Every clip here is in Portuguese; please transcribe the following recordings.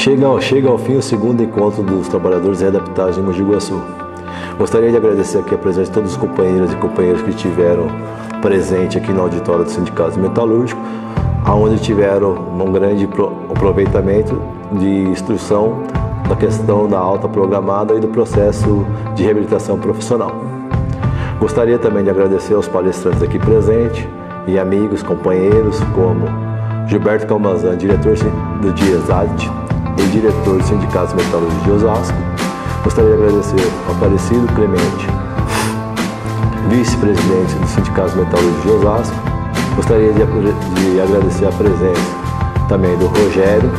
Chega ao fim o segundo encontro dos trabalhadores readaptados de Mogi Guaçu. Gostaria de agradecer aqui a presença de todos os companheiros e companheiras que estiveram presentes aqui no auditório do Sindicato Metalúrgico, onde tiveram um grande aproveitamento de instrução da questão da alta programada e do processo de reabilitação profissional. Gostaria também de agradecer aos palestrantes aqui presentes e amigos, companheiros, como Gilberto Calmazan, diretor do DIESAT e diretor do Sindicato Metalúrgico de Osasco. Gostaria de agradecer ao Aparecido Clemente, vice-presidente do Sindicato Metalúrgico de Osasco. Gostaria de agradecer a presença também do Rogério,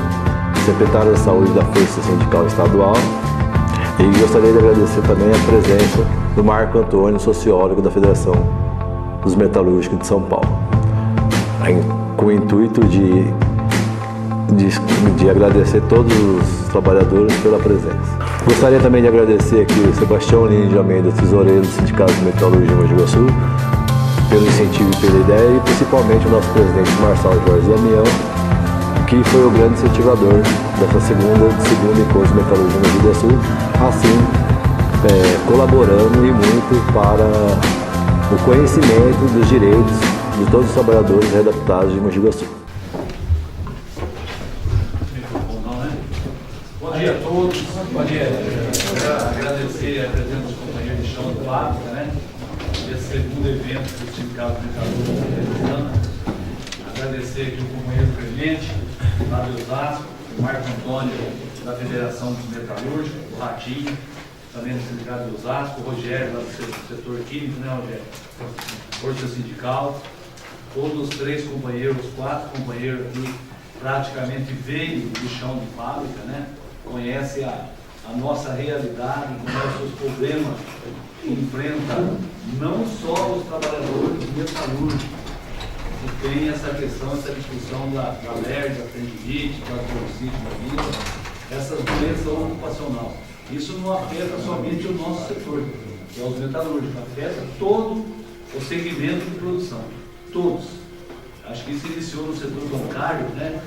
secretário da Saúde da Força Sindical Estadual. E gostaria de agradecer também a presença do Marco Antônio, sociólogo da Federação dos Metalúrgicos de São Paulo, com o intuito de agradecer todos os trabalhadores pela presença. Gostaria também de agradecer aqui o Sebastião Lino de Almeida, tesoureiro do Sindicato Metalúrgico de Mogi Guaçu, pelo incentivo e pela ideia, e principalmente o nosso presidente Marçal Jorge Damião, que foi o grande incentivador dessa segundo encontro metalúrgico de Mogi Guaçu, assim colaborando e muito para o conhecimento dos direitos de todos os trabalhadores readaptados de Mogi Guaçu. Bom dia a todos. Bom dia. Agradecer a presença dos companheiros de chão de fábrica, né? Esse segundo evento do Sindicato Metalúrgico. Agradecer aqui o companheiro Clemente, lá de Osasco, o Marco Antônio, da Federação dos Metalúrgicos, o Ratinho, também do Sindicato de Osasco, o Rogério, lá do setor químico, né, Rogério? Força Sindical. Todos os três companheiros, os quatro companheiros aqui, praticamente veio do chão de fábrica, né? Conhece a nossa realidade, conhece os problemas que enfrenta não só os trabalhadores metalúrgicos, que tem essa questão, essa discussão da alergia, da tendinite, da bursite da vida, essas doenças ocupacional. Isso não afeta somente o nosso setor, que é os metalúrgicos, afeta todo o segmento de produção, todos. Acho que isso iniciou no setor bancário, né?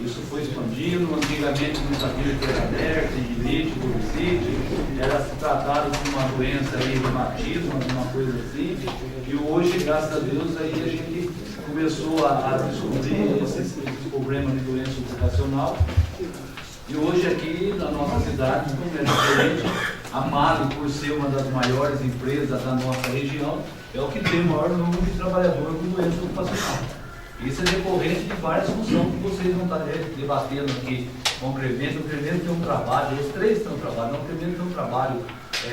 Isso foi expandindo. Antigamente não sabia que era alerta, tendinite, bursite, era se tratado de uma doença aí, reumatismo, alguma coisa assim. E hoje, graças a Deus, aí a gente começou a descobrir esse problema de doença ocupacional. E hoje aqui na nossa cidade, como é diferente, a MALE, por ser uma das maiores empresas da nossa região, é o que tem o maior número de trabalhadores com doença ocupacional. Isso é decorrente de várias funções que vocês vão estar debatendo aqui com o Clemente. O Clemente tem um trabalho, os três têm um trabalho, o Clemente tem um trabalho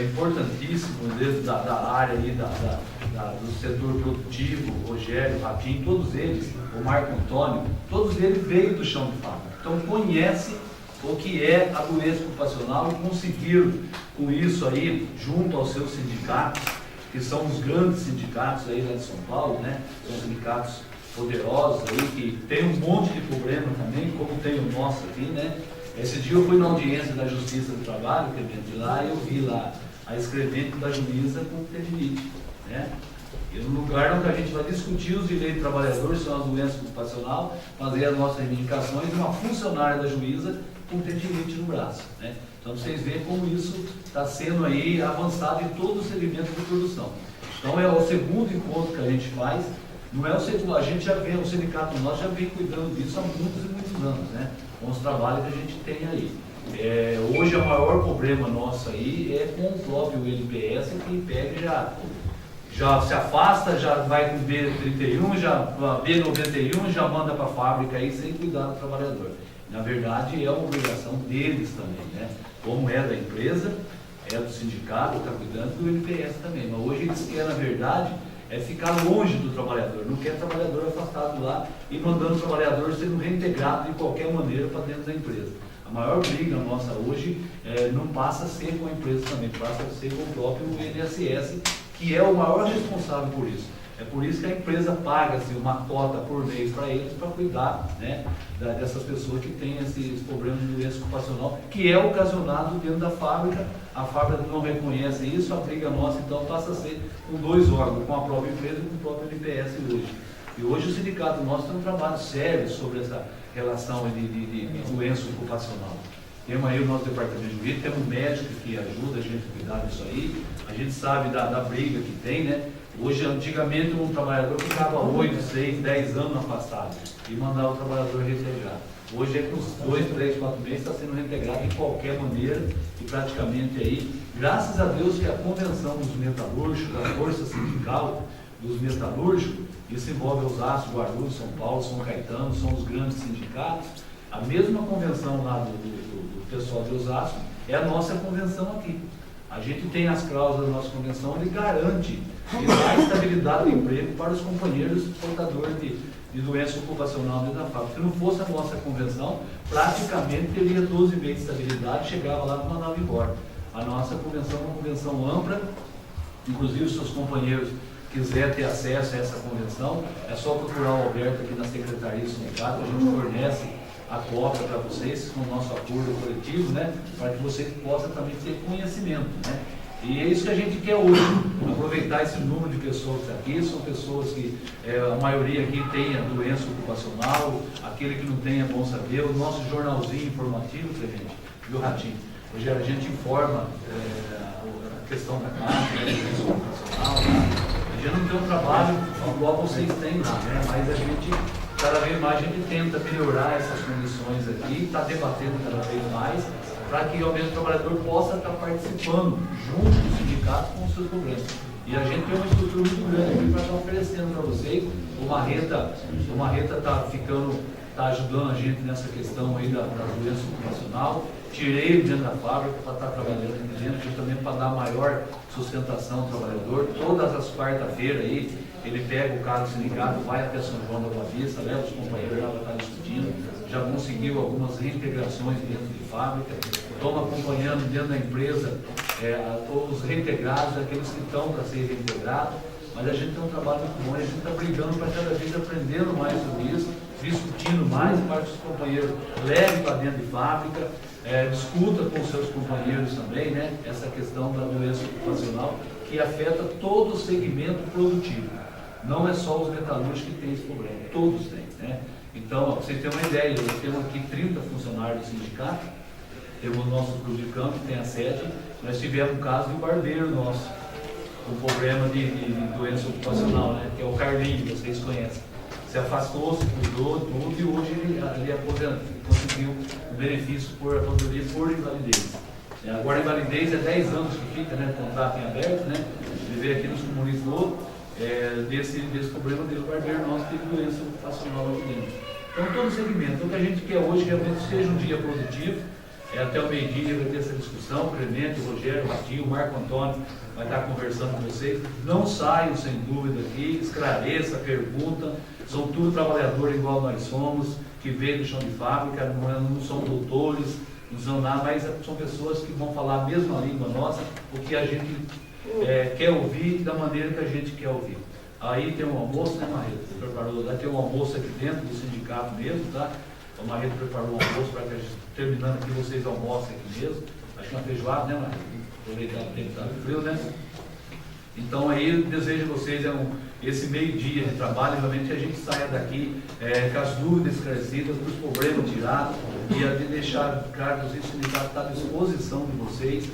importantíssimo dentro da área aí, do setor produtivo, o Rogério, o Ratinho, todos eles, o Marco Antônio, todos eles veio do chão de fábrica. Então conhece o que é a doença ocupacional e conseguiram com isso aí, junto aos seus sindicatos, que são os grandes sindicatos aí lá de São Paulo, né? São sindicatos poderosos aí, que tem um monte de problema também, como tem o nosso aqui, né? Esse dia eu fui na audiência da Justiça do Trabalho, que é de lá, e eu vi lá a escrevente da juíza com tendinite, né? E no lugar onde a gente vai discutir os direitos dos trabalhadores, são as doenças ocupacionais, fazer as nossas reivindicações de uma funcionária da juíza com tendinite no braço, né? Então vocês veem como isso está sendo aí avançado em todo o segmento de produção. Então é o segundo encontro que a gente faz. Não é o segundo, a gente já vê, o sindicato nosso já vem cuidando disso há muitos e muitos anos, né? Com os trabalhos que a gente tem aí. Hoje o maior problema nosso aí é com o próprio LPS, que pega e já se afasta, já vai com B31, já B91, já manda para a fábrica aí sem cuidar do trabalhador. Na verdade é uma obrigação deles também, né? Como é da empresa, é do sindicato, está cuidando do LPS também. Mas hoje eles querem, na verdade, ficar longe do trabalhador, não quer trabalhador afastado lá e mandando o trabalhador sendo reintegrado de qualquer maneira para dentro da empresa. A maior briga nossa hoje não passa a ser com a empresa também, passa a ser com o próprio INSS, que é o maior responsável por isso. É por isso que a empresa paga-se uma cota por mês para eles, para cuidar, né, dessas pessoas que têm esses problemas de doença ocupacional, que é ocasionado dentro da fábrica. A fábrica não reconhece isso, a briga nossa então passa a ser com dois órgãos, com a própria empresa e com o próprio LPS hoje. E hoje o sindicato nosso tem um trabalho sério sobre essa relação de doença ocupacional. Temos aí o nosso departamento jurídico, temos um médico que ajuda a gente a cuidar disso aí, a gente sabe da briga que tem, né? Hoje, antigamente, um trabalhador ficava 8, 6, 10 anos afastado e mandava o trabalhador reintegrar. Hoje é com uns 2, 3, 4 meses está sendo reintegrado de qualquer maneira e praticamente aí, graças a Deus que a convenção dos metalúrgicos, a força sindical dos metalúrgicos, isso envolve Osasco, Guarulhos, São Paulo, São Caetano, são os grandes sindicatos. A mesma convenção lá do pessoal de Osasco é a nossa convenção aqui. A gente tem as cláusulas da nossa convenção que garante e dá estabilidade de emprego para os companheiros portadores de doença ocupacional dentro da fábrica. Se não fosse a nossa convenção, praticamente teria 12 meses de estabilidade, chegava lá e mandava embora. A nossa convenção é uma convenção ampla, inclusive os seus companheiros quiser ter acesso a essa convenção, é só procurar o Alberto aqui na Secretaria do Sindicato, a gente fornece a cópia para vocês com o nosso acordo coletivo, né, para que vocês possam também ter conhecimento, né. E é isso que a gente quer hoje, aproveitar esse número de pessoas aqui, são pessoas que a maioria aqui tem a doença ocupacional, aquele que não tem é bom saber, o nosso jornalzinho informativo, gente, viu, Ratinho? Hoje a gente informa a questão da classe, da doença ocupacional, tá? A gente não tem um trabalho igual vocês têm lá, né? Mas a gente, cada vez mais, a gente tenta melhorar essas condições aqui, está debatendo cada vez mais, para que realmente o trabalhador possa estar participando junto do sindicato com os seus problemas. E a gente tem uma estrutura muito grande aqui para estar oferecendo para vocês. O Marreta está ajudando a gente nessa questão aí da doença ocupacional. Tirei ele dentro da fábrica para estar trabalhando aqui dentro, justamente para dar maior sustentação ao trabalhador. Todas as quarta-feiras aí, ele pega o carro do sindicato, vai até São João da Boa Vista, leva os companheiros lá para estar discutindo, já conseguiu algumas reintegrações dentro de fábrica, estamos acompanhando dentro da empresa os reintegrados, aqueles que estão para ser reintegrados, mas a gente tem um trabalho muito bom, a gente está brigando para cada vez aprendendo mais sobre isso, discutindo mais, para que os companheiros levem para dentro de fábrica, discuta com os seus companheiros também, né, essa questão da doença ocupacional que afeta todo o segmento produtivo. Não é só os metalúrgicos que têm esse problema, todos têm, né? Então, para vocês terem uma ideia, nós temos aqui 30 funcionários do sindicato, temos o nosso clube de campo, que tem a sede, nós tivemos um caso de um barbeiro nosso, com problema de doença ocupacional, né? Que é o Carlinho, vocês conhecem. Se afastou, se cuidou, tudo, e hoje ele conseguiu o benefício por aposentadoria por invalidez. Agora, a invalidez é 10 anos que fica, né? Contrato em aberto, né? Ele veio aqui nos comunicou desse problema dele, o barbeiro nosso teve doença ocupacional aqui dentro. Então, todo segmento. O que a gente quer hoje realmente seja um dia produtivo. Até o meio-dia vai ter essa discussão, o Clemente, o Rogério, o Ratinho, o Marco Antônio vai estar conversando com vocês. Não saiam sem dúvida aqui, esclareça, pergunta. São tudo trabalhadores igual nós somos, que veio do chão de fábrica, não são doutores, não são nada, mas são pessoas que vão falar a mesma língua nossa, o que a gente quer ouvir da maneira que a gente quer ouvir. Aí tem um almoço, né, Marreta? Você preparou, vai ter um almoço aqui dentro do sindicato mesmo, tá? O Marreta preparou um almoço para que a gente, terminando aqui, vocês almoçem aqui mesmo. Acho que é uma feijoada, né, Marreta? Aproveitar o tempo tá frio, né? Então aí eu desejo a vocês esse meio-dia de trabalho, realmente a gente saia daqui com as dúvidas esclarecidas, com os problemas tirados, e a de deixar claro que o sindicato está à disposição de vocês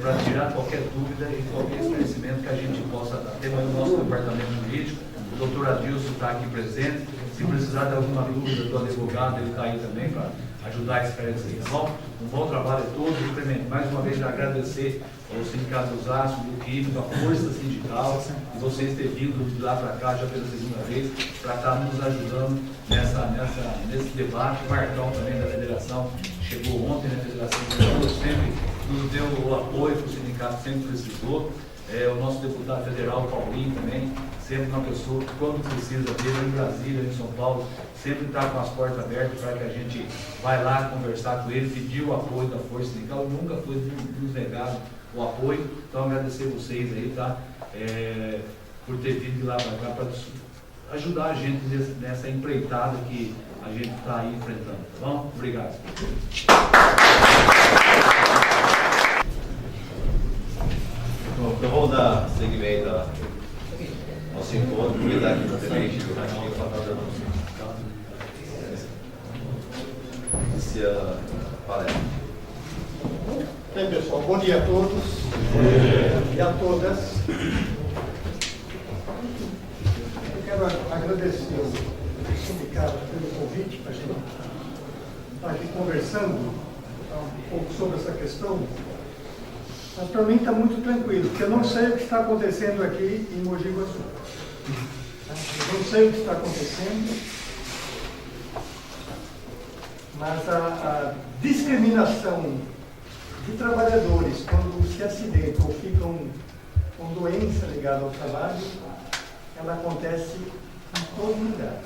para tirar qualquer dúvida e qualquer esclarecimento que a gente possa dar. Temos aí o nosso departamento jurídico, o doutor Adilson está aqui presente. Se precisar de alguma dúvida do advogado, ele está aí também para ajudar a esclarecer, tá bom? Um bom trabalho a todos. Clemente, mais uma vez agradecer ao Sindicato do Osasco, do Químico, a força sindical, e vocês terem vindo lá para cá já pela segunda vez, para estar nos ajudando nesse debate. O Marcão também da federação chegou ontem na federação, sempre nos deu o apoio que o sindicato sempre precisou. O nosso deputado federal, Paulinho, também, sempre uma pessoa que, quando precisa dele, em Brasília, em São Paulo, sempre está com as portas abertas para que a gente vai lá conversar com ele, pedir o apoio da Força Sindical, nunca foi nos negado o apoio. Então, agradecer vocês aí, tá? Por ter vindo de lá para cá para ajudar a gente nessa empreitada que a gente está aí enfrentando, tá bom? Obrigado. Eu vou dar seguimento ao nosso encontro, cuidar aqui do tenente do Ratinho para fazer o nosso iniciar a palestra. Bem, pessoal, bom dia a todos e a todas. Eu quero agradecer ao sindicato pelo convite para a gente estar aqui conversando um pouco sobre essa questão. Mas para mim está muito tranquilo, porque eu não sei o que está acontecendo aqui em Mogi Guaçu. Eu não sei o que está acontecendo, mas a discriminação de trabalhadores quando se acidentam ou ficam com doença ligada ao trabalho, ela acontece em todo lugar.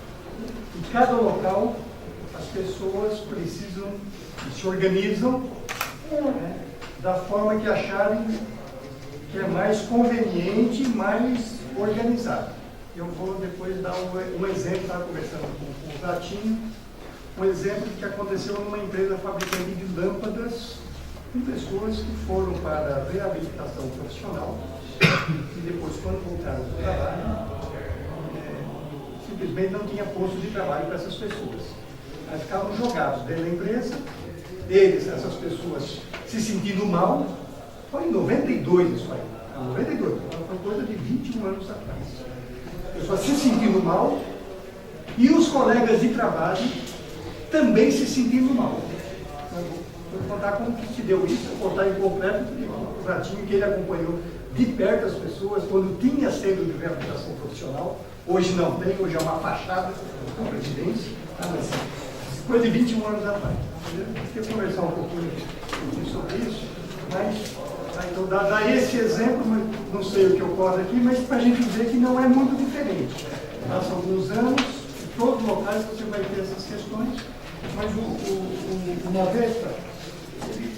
Em cada local, as pessoas precisam e se organizam, né, da forma que acharem que é mais conveniente e mais organizado. Eu vou depois dar um exemplo, estava conversando com o Ratinho, um exemplo que aconteceu numa empresa fabricante de lâmpadas, com pessoas que foram para a reabilitação profissional e depois, quando voltaram para o trabalho, simplesmente não tinha posto de trabalho para essas pessoas. Elas ficavam jogados dentro da empresa, essas pessoas se sentindo mal. Foi em 92 isso aí, 92, foi coisa de 21 anos atrás. Pessoas se sentindo mal e os colegas de trabalho também se sentindo mal. Vou contar como que se deu isso, vou contar em completo, o Ratinho, que ele acompanhou de perto as pessoas, quando tinha centro de reabilitação profissional, hoje não tem, hoje é uma fachada da presidência, mas coisa de 21 anos atrás. Eu queria conversar um pouquinho sobre isso, mas então dá esse exemplo, não sei o que ocorre aqui, mas para a gente ver que não é muito diferente. Passa alguns anos, em todos os locais você vai ter essas questões, mas o Naveta,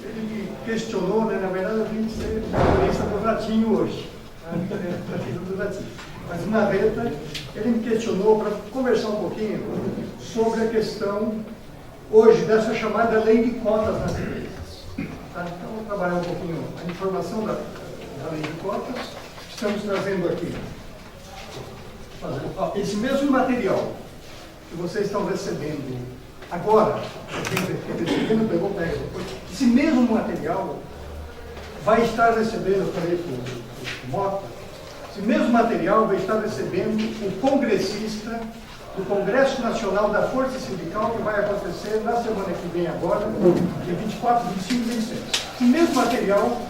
ele me questionou, né? Na verdade eu vim ser motorista do Ratinho hoje, mas o Naveta, ele me questionou para conversar um pouquinho sobre a questão hoje dessa chamada lei de cotas nas empresas. Tá? Então vou trabalhar um pouquinho a informação da lei de cotas. Estamos trazendo aqui esse mesmo material que vocês estão recebendo agora, esse mesmo material vai estar recebendo, eu falei para o Mota, esse mesmo material vai estar recebendo o congressista do Congresso Nacional da Força Sindical, que vai acontecer na semana que vem agora, dia 24, 25 e 26. Esse mesmo material,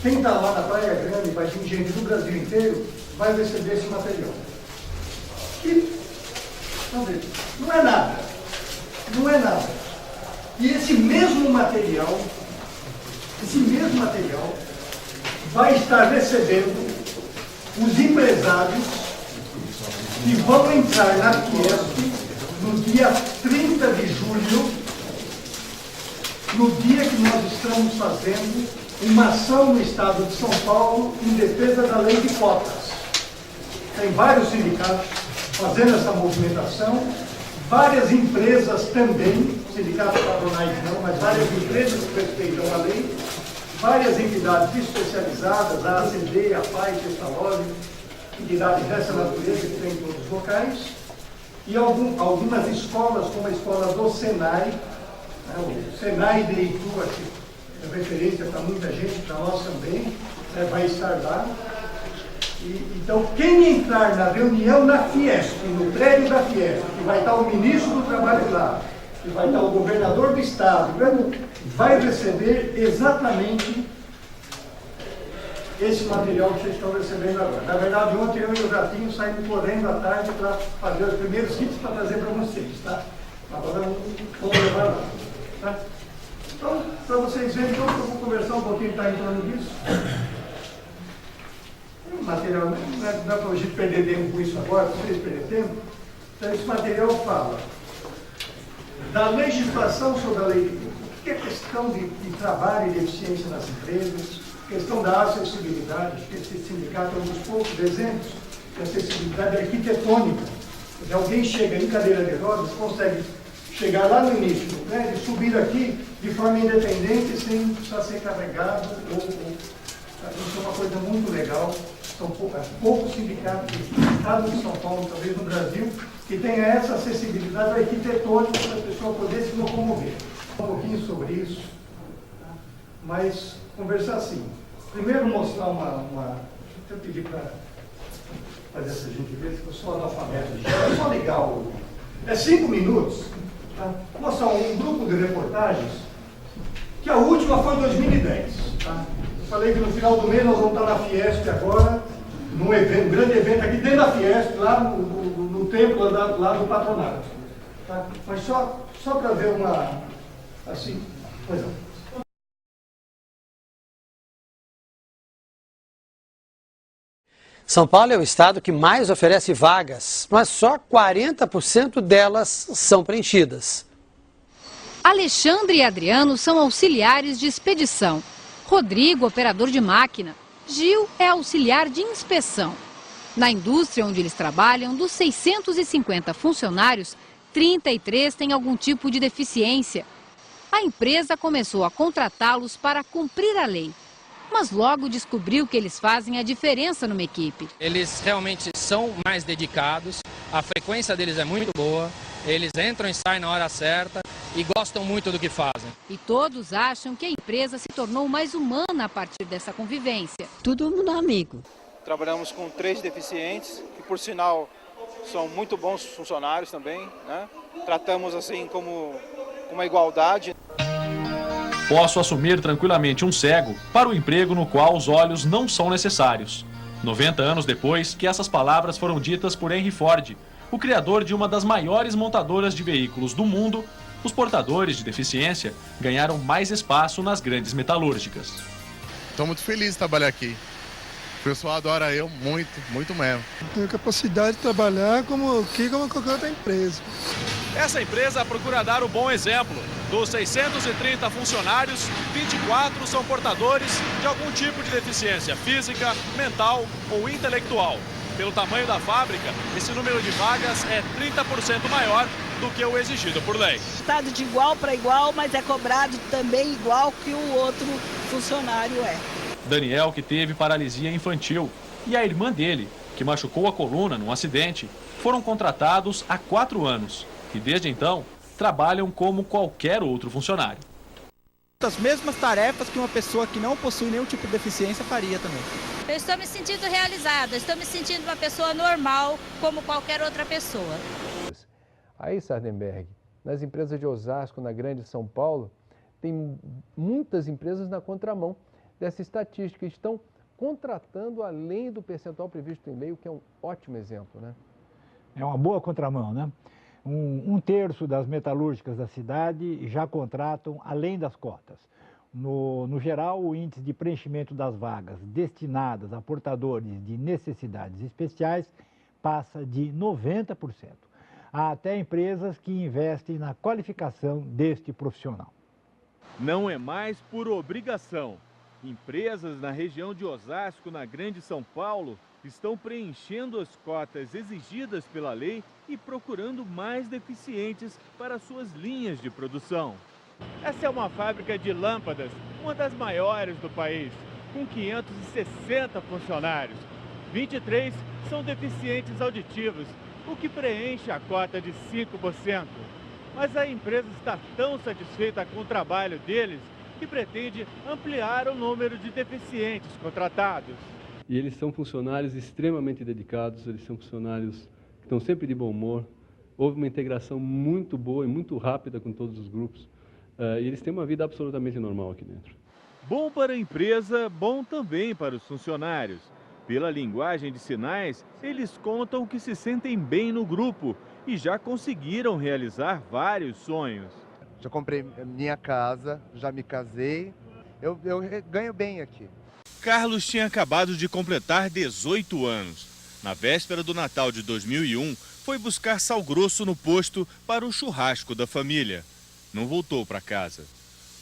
quem está lá na Praia Grande, vai vir gente do Brasil inteiro, vai receber esse material. E, vamos ver, não é nada. Não é nada. E esse mesmo material vai estar recebendo os empresários que vão entrar na Fiesp no dia 30 de julho, no dia que nós estamos fazendo uma ação no Estado de São Paulo em defesa da lei de cotas. Tem vários sindicatos fazendo essa movimentação, várias empresas também, sindicatos patronais não, mas várias empresas que respeitam a lei, várias entidades especializadas, a ACD, a PAI, a Pestalozzi, entidades dessa natureza que tem em todos os locais, e algumas escolas, como a escola do Senai, né, o Senai de Itu, que é referência para muita gente, para nós também, né, vai estar lá. Então, quem entrar na reunião na Fiesp, no prédio da Fiesp, que vai estar o ministro do Trabalho lá, que vai estar o governador do Estado, vai receber exatamente esse material que vocês estão recebendo agora. Na verdade, ontem eu e o Ratinho saímos correndo à tarde para fazer os primeiros kits para trazer para vocês, tá? Agora vamos levar lá. Tá? Então, para vocês verem, então, eu vou conversar um pouquinho, tá, em torno disso. O material, não dá para a gente perder tempo com isso agora, para vocês perderem tempo. Então, esse material fala da legislação sobre a lei de cotas, o que é questão de trabalho e de eficiência nas empresas, questão da acessibilidade, acho que esse sindicato é um dos poucos exemplos de acessibilidade arquitetônica. Quando alguém chega em cadeira de rodas, consegue chegar lá no início do prédio, subir aqui de forma independente, sem precisar ser carregado. Isso é uma coisa muito legal. São poucos sindicatos do Estado de São Paulo, talvez no Brasil, que tenha essa acessibilidade arquitetônica para a pessoa poder se locomover. Um pouquinho sobre isso. mas conversar assim. Primeiro mostrar uma... Deixa eu pedir para fazer essa gentileza, que eu sou analfabeto. É só ligar o... É 5 minutos, tá? Mostrar um grupo de reportagens, que a última foi em 2010, tá? Eu falei que no final do mês nós vamos estar na Fiesp agora, num evento, um grande evento aqui dentro da Fiesp, lá no templo lá do patronato. Tá? Mas só para ver uma... assim, pois não. São Paulo é o estado que mais oferece vagas, mas só 40% delas são preenchidas. Alexandre e Adriano são auxiliares de expedição. Rodrigo, operador de máquina. Gil é auxiliar de inspeção. Na indústria onde eles trabalham, dos 650 funcionários, 33 têm algum tipo de deficiência. A empresa começou a contratá-los para cumprir a lei. Mas logo descobriu que eles fazem a diferença numa equipe. Eles realmente são mais dedicados, a frequência deles é muito boa, eles entram e saem na hora certa e gostam muito do que fazem. E todos acham que a empresa se tornou mais humana a partir dessa convivência. Todo mundo amigo. Trabalhamos com 3 deficientes, que por sinal são muito bons funcionários também, né? Tratamos assim como uma igualdade. Posso assumir tranquilamente um cego para o emprego no qual os olhos não são necessários. 90 anos depois que essas palavras foram ditas por Henry Ford, o criador de uma das maiores montadoras de veículos do mundo, os portadores de deficiência ganharam mais espaço nas grandes metalúrgicas. Estou muito feliz de trabalhar aqui. O pessoal adora eu muito, muito mesmo. Tenho capacidade de trabalhar como qualquer outra empresa. Essa empresa procura dar um bom exemplo. Dos 630 funcionários, 24 são portadores de algum tipo de deficiência física, mental ou intelectual. Pelo tamanho da fábrica, esse número de vagas é 30% maior do que o exigido por lei. Estado de igual para igual, mas é cobrado também igual que o outro funcionário é. Daniel, que teve paralisia infantil, e a irmã dele, que machucou a coluna num acidente, foram contratados há 4 anos e desde então trabalham como qualquer outro funcionário. As mesmas tarefas que uma pessoa que não possui nenhum tipo de deficiência faria também. Eu estou me sentindo realizada, estou me sentindo uma pessoa normal, como qualquer outra pessoa. Aí, Sardenberg, nas empresas de Osasco, na Grande São Paulo, tem muitas empresas na contramão dessa estatística. Estão contratando além do percentual previsto em lei, o que é um ótimo exemplo, né? É uma boa contramão, né? Um terço das metalúrgicas da cidade já contratam além das cotas. No geral, o índice de preenchimento das vagas destinadas a portadores de necessidades especiais passa de 90%. Há até empresas que investem na qualificação deste profissional. Não é mais por obrigação. Empresas na região de Osasco, na Grande São Paulo, estão preenchendo as cotas exigidas pela lei e procurando mais deficientes para suas linhas de produção. Essa é uma fábrica de lâmpadas, uma das maiores do país, com 560 funcionários. 23 são deficientes auditivos, o que preenche a cota de 5%. Mas a empresa está tão satisfeita com o trabalho deles que pretende ampliar o número de deficientes contratados. E eles são funcionários extremamente dedicados, eles são funcionários que estão sempre de bom humor. Houve uma integração muito boa e muito rápida com todos os grupos. E eles têm uma vida absolutamente normal aqui dentro. Bom para a empresa, bom também para os funcionários. Pela linguagem de sinais, eles contam que se sentem bem no grupo e já conseguiram realizar vários sonhos. Já comprei minha casa, já me casei, eu ganho bem aqui. Carlos tinha acabado de completar 18 anos. Na véspera do Natal de 2001, foi buscar sal grosso no posto para o churrasco da família. Não voltou para casa.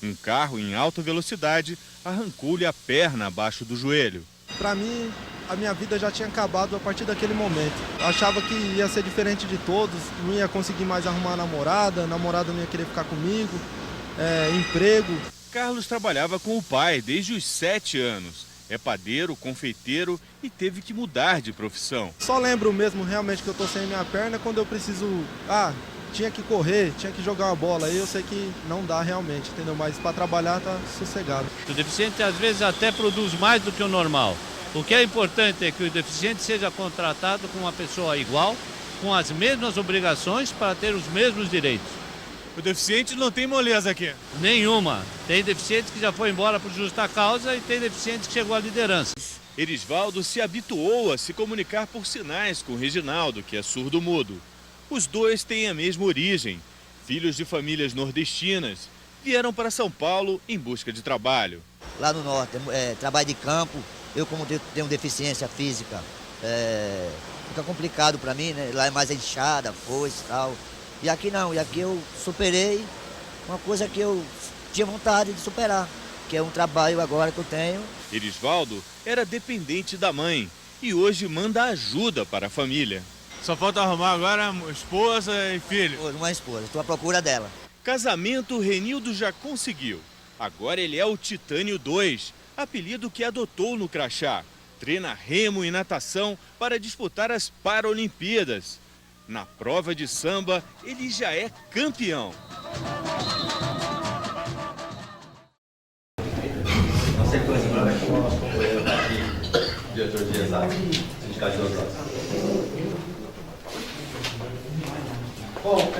Um carro em alta velocidade arrancou-lhe a perna abaixo do joelho. Para mim, a minha vida já tinha acabado a partir daquele momento. Eu achava que ia ser diferente de todos, não ia conseguir mais arrumar namorada, a namorada não ia querer ficar comigo, emprego. Carlos trabalhava com o pai desde os 7 anos. É padeiro, confeiteiro e teve que mudar de profissão. Só lembro mesmo realmente que eu tô sem minha perna quando eu preciso tinha que correr, tinha que jogar uma bola. Aí eu sei que não dá realmente, entendeu? Mas para trabalhar tá sossegado. O deficiente às vezes até produz mais do que o normal. O que é importante é que o deficiente seja contratado com uma pessoa igual, com as mesmas obrigações para ter os mesmos direitos. O deficiente não tem moleza aqui? Nenhuma. Tem deficiente que já foi embora por justa causa e tem deficiente que chegou à liderança. Erisvaldo se habituou a se comunicar por sinais com Reginaldo, que é surdo-mudo. Os dois têm a mesma origem. Filhos de famílias nordestinas, vieram para São Paulo em busca de trabalho. Lá no norte, trabalho de campo, eu como tenho deficiência física, fica complicado para mim, né? Lá é mais enxada, foice e tal. E aqui não, e aqui eu superei uma coisa que eu tinha vontade de superar, que é um trabalho agora que eu tenho. Erisvaldo era dependente da mãe e hoje manda ajuda para a família. Só falta arrumar agora esposa e filho. Uma esposa, estou à procura dela. Casamento Renildo já conseguiu. Agora ele é o Titânio 2, apelido que adotou no crachá. Treina remo e natação para disputar as Paralimpíadas. Na prova de samba, ele já é campeão. Na sequência, com o nosso companheiro aqui, diretor de Exato, Sindicato de Osasco. Bom,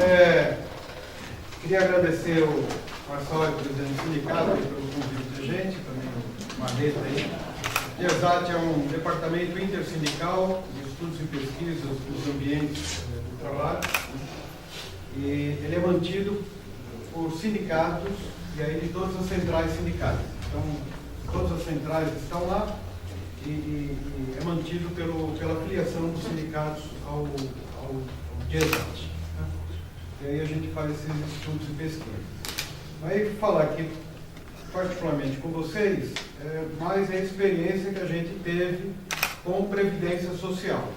queria agradecer o Marçal, presidente do sindicato, pelo convite da gente, também o Marreta aí. O DIESAT é um departamento intersindical de estudos e pesquisas dos ambientes do trabalho, e ele é mantido por sindicatos e aí de todas as centrais sindicais. Então, todas as centrais estão lá e é mantido pela filiação dos sindicatos ao DIESAT. E aí a gente faz esses estudos e pesquisas. Aí falar aqui, particularmente com vocês, mais a experiência que a gente teve com Previdência Social.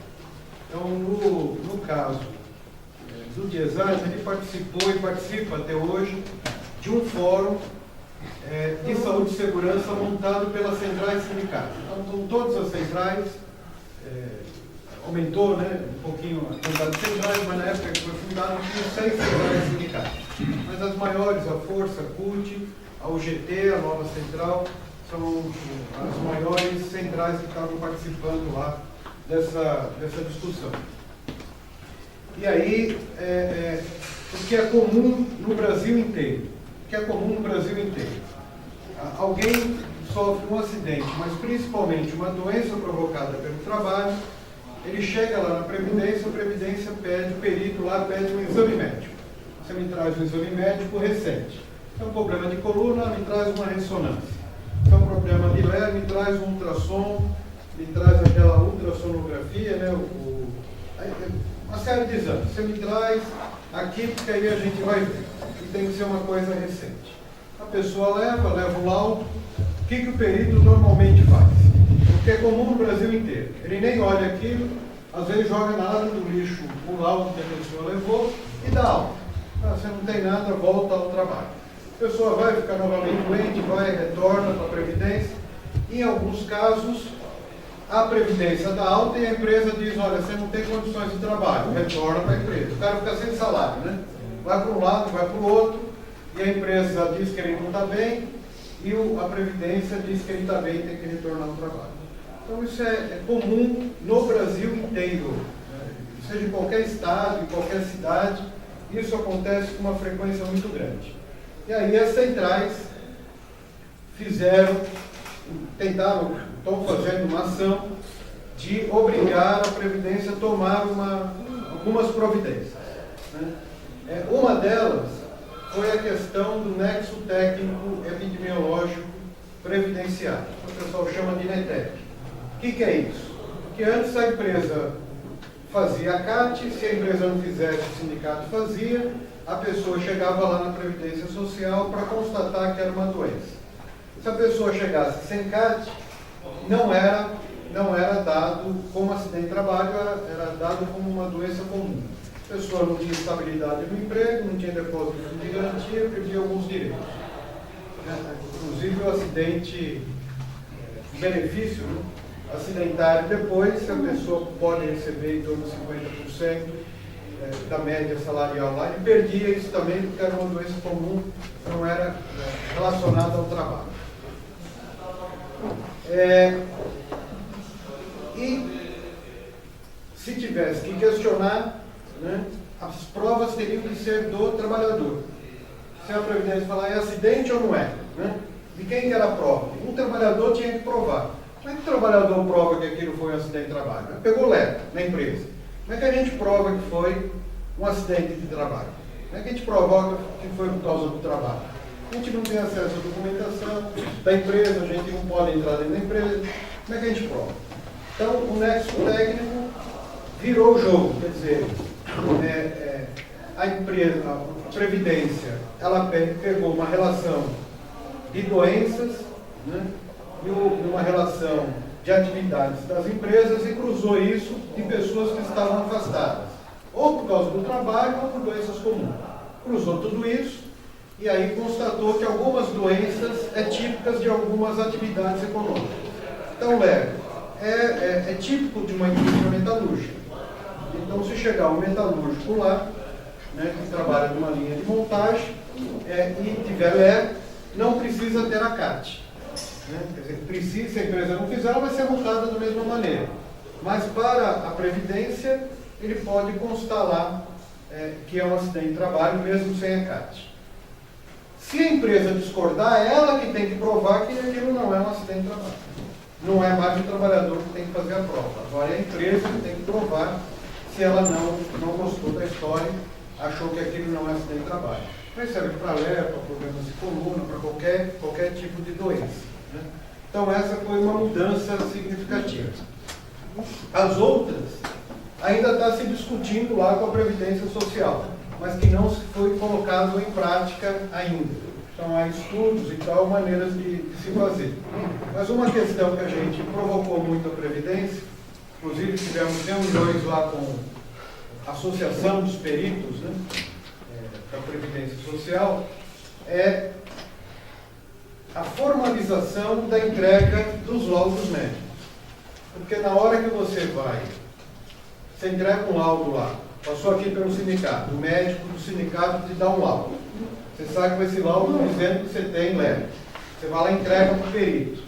Então, no caso do DIESAT, ele participou e participa até hoje de um fórum de saúde e segurança montado pelas centrais sindicais. Então, são todas as centrais, aumentou, né, um pouquinho a quantidade de centrais, mas na época que foi fundado tinha 6 centrais sindicais. Mas as maiores, a Força, a CUT, a UGT, a Nova Central, são as maiores centrais que estavam participando lá dessa discussão. E aí, o que é comum no Brasil inteiro? O que é comum no Brasil inteiro? Alguém sofre um acidente, mas principalmente uma doença provocada pelo trabalho, ele chega lá na Previdência, a Previdência pede, o perito lá pede um exame médico. Você me traz um exame médico recente. É um problema de coluna, me traz uma ressonância. É um problema de leve, me traz um ultrassom, me traz aquela ultrassonografia, né? Uma série de exames. Você me traz aqui, porque aí a gente vai ver. E tem que ser uma coisa recente. A pessoa leva o laudo. O que o perito normalmente faz? O que é comum no Brasil inteiro. Ele nem olha aquilo, às vezes joga na lata do lixo o laudo que a pessoa levou e dá alta. Você não tem nada, volta ao trabalho. A pessoa vai ficar novamente doente, retorna para a Previdência. Em alguns casos, a Previdência dá alta e a empresa diz, olha, você não tem condições de trabalho, retorna para a empresa. O cara fica sem salário, né? Vai para um lado, vai para o outro, e a empresa diz que ele não está bem, e a Previdência diz que ele está bem e tem que retornar ao trabalho. Então isso é comum no Brasil inteiro, né? Seja em qualquer estado, em qualquer cidade, isso acontece com uma frequência muito grande. E aí as centrais estão fazendo uma ação de obrigar a Previdência a tomar algumas providências, né? Uma delas foi a questão do nexo técnico epidemiológico previdenciário, que o pessoal chama de NETEP. O que é isso? Porque antes a empresa fazia a CAT, se a empresa não fizesse, o sindicato fazia, a pessoa chegava lá na Previdência Social para constatar que era uma doença. Se a pessoa chegasse sem CAT, não era dado como acidente de trabalho, era dado como uma doença comum. A pessoa não tinha estabilidade no emprego, não tinha depósito de garantia, perdia alguns direitos. Inclusive o acidente, o benefício, né? Acidentário depois, a pessoa pode receber em torno de 50% da média salarial lá, ele perdia isso também, porque era uma doença comum, não era relacionada ao trabalho. E se tivesse que questionar, né, as provas teriam que ser do trabalhador. Se a Previdência falar é acidente ou não é, né? De quem que era a prova? Um trabalhador tinha que provar. Como é que o trabalhador prova que aquilo foi um acidente de trabalho? Ele pegou leve na empresa. Como é que a gente prova que foi um acidente de trabalho? Como é que a gente provoca que foi por causa do trabalho? A gente não tem acesso à documentação da empresa, a gente não pode entrar dentro da empresa. Como é que a gente prova? Então, o nexo técnico virou o jogo, quer dizer, a empresa, a Previdência, ela pegou uma relação de doenças, né, e uma relação de atividades das empresas e cruzou isso em pessoas que estavam afastadas, ou por causa do trabalho ou por doenças comuns. Cruzou tudo isso e aí constatou que algumas doenças típicas de algumas atividades econômicas. Então, é típico de uma indústria metalúrgica. Então, se chegar um metalúrgico lá, né, que trabalha numa linha de montagem, e tiver leve, não precisa ter a CAT. Né? Quer dizer, se a empresa não fizer, ela vai ser multada da mesma maneira. Mas para a Previdência, ele pode constar lá que é um acidente de trabalho, mesmo sem a CAT. Se a empresa discordar, é ela que tem que provar que aquilo não é um acidente de trabalho. Não é mais o trabalhador que tem que fazer a prova. Agora é a empresa que tem que provar se ela não gostou da história, achou que aquilo não é acidente de trabalho. Mas serve para lepra, para problemas de coluna, para qualquer tipo de doença. Né? Então essa foi uma mudança significativa. As outras ainda está se discutindo lá com a Previdência Social, mas que não foi colocado em prática ainda. Então há estudos e tal, maneiras de se fazer. Mas uma questão que a gente provocou muito a Previdência, inclusive tivemos reuniões lá com a Associação dos Peritos, né, da Previdência Social, é a formalização da entrega dos laudos médicos. Porque na hora que você entrega um laudo lá, passou aqui pelo sindicato, o médico do sindicato te dá um laudo. Você sai com esse laudo dizendo que você tem leve. Você vai lá e entrega para o perito.